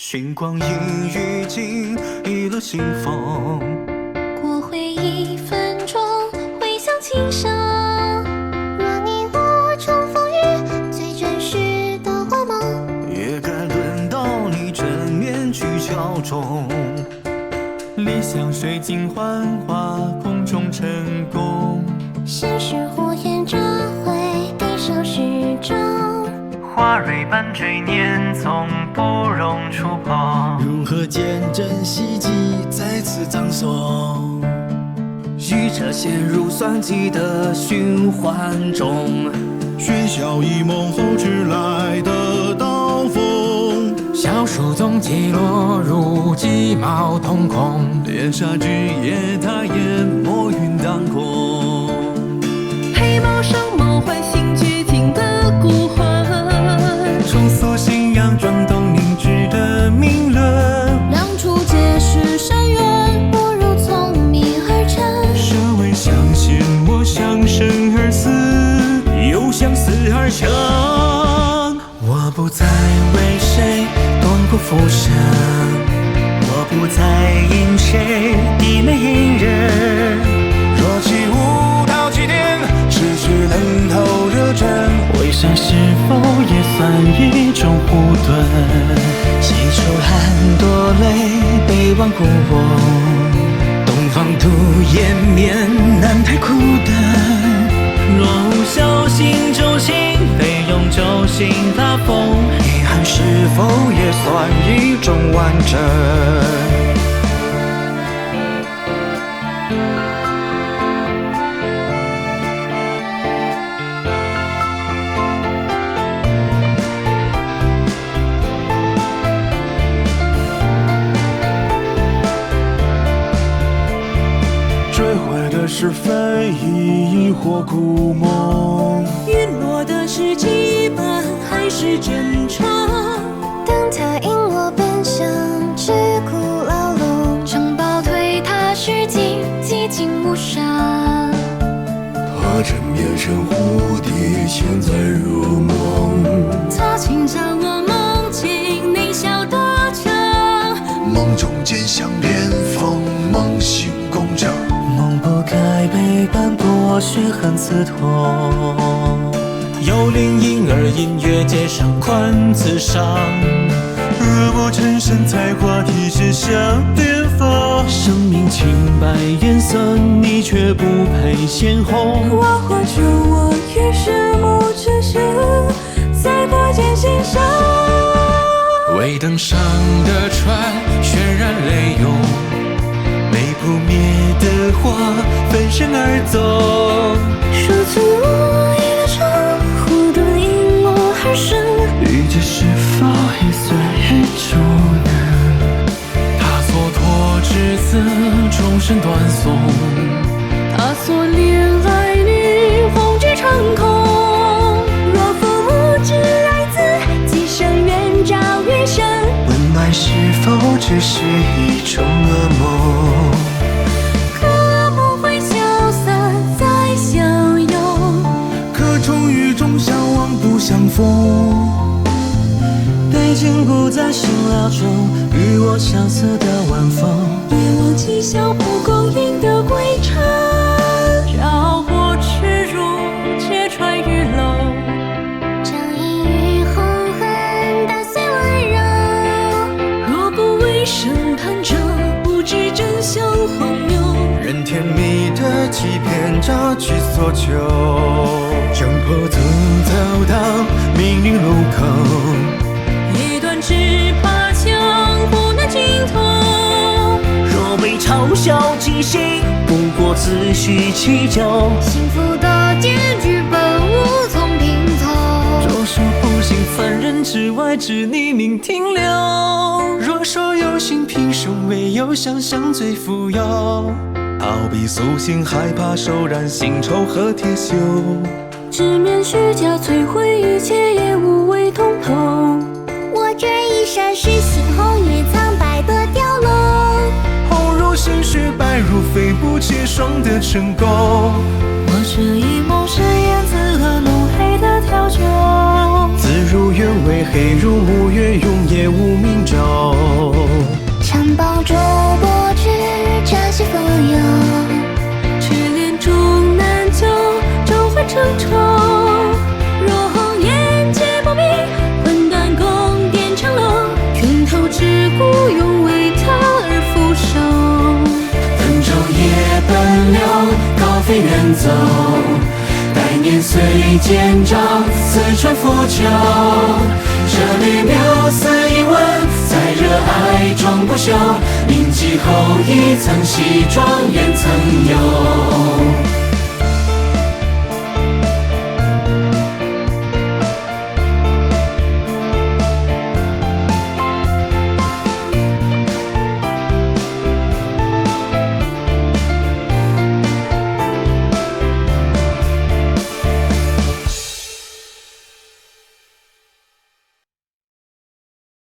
寻光阴已经遗了心风，过会1分钟，回响琴声。若你我重逢于最真实的画梦，也该轮到你正面去敲钟。理想水晶幻化，空中成功。现实火焰这回递上时钟，花蕊般追念，从不容触碰。如何见证希冀再次葬送？愚者陷入算计的循环中，喧嚣一梦后迟来的刀锋，小树总击落入鸡毛瞳孔。猎杀之夜，它淹没云当空。黑猫生谋唤醒绝境的孤魂，重塑信仰，撞动凝滞的命轮。让出皆是深渊，不如从明而真。设为相信，我向生而死，又向死而生。我不再为谁痛过浮生，我不再因谁低眉隐忍。若起舞到极点，失去能透热忱，回声是否也算一种护盾？细出汗多泪，悲望故我，东方土掩面，南太苦等。若无小心周行，非用轴心拉风，遗憾是否也算一种完整？追悔的是非，亦或故梦？陨落的是羁绊，还是真诚？等他引我奔向桎梏牢笼，城堡推塌虚境，寂静无声。他曾变成蝴蝶，现在如梦。他请向我梦境内笑得逞，梦中见像连峰，梦醒共振。梦不该背叛，剥削和刺痛。幽灵婴儿，音乐街上宽刺伤。若不陈身才华，体质像巅峰。生命清白颜色，你却不配鲜红。我活出我于世目之时，在破茧心上。未登上的船，渲染泪涌。没扑灭的火，焚身而走。说出无意的称呼，都因我而生。遇见是否也算一种能？他所托之子，终身断送。他所恋爱女，红纸成空。若父母之爱子，今生愿照余生。温暖是否只是一种噩梦？可不会消散再相拥，可终于终相忘不相逢。背景不在心疗中，与我相似的晚风。别忘记小蒲公英的归程。漂泊耻辱，揭穿玉楼。正义与仇恨打碎温柔。若不为审判者，不知真相荒谬。任甜蜜的欺骗诈取所求，将破土走到命运路口。一段只怕枪不能尽头。若被嘲笑畸形，不过自诩祈求。幸福的结局本无从拼凑。若说不幸，凡人之外，只你命停留。若说有幸平生，唯有想象最富有。逃避苏醒，害怕手染新愁和铁锈。直面虚假，摧毁一切，也无谓通透。我这一生是猩红与苍白的雕龙。红如鲜血，白如飞不结霜的成功。我这一梦是燕子和浓黑的调酒。自如原味，黑如暮月，永夜无明昼。走。待年岁渐长，四川浮酒，这里缪斯一吻，在热爱中不朽。铭记后一层西状元曾有。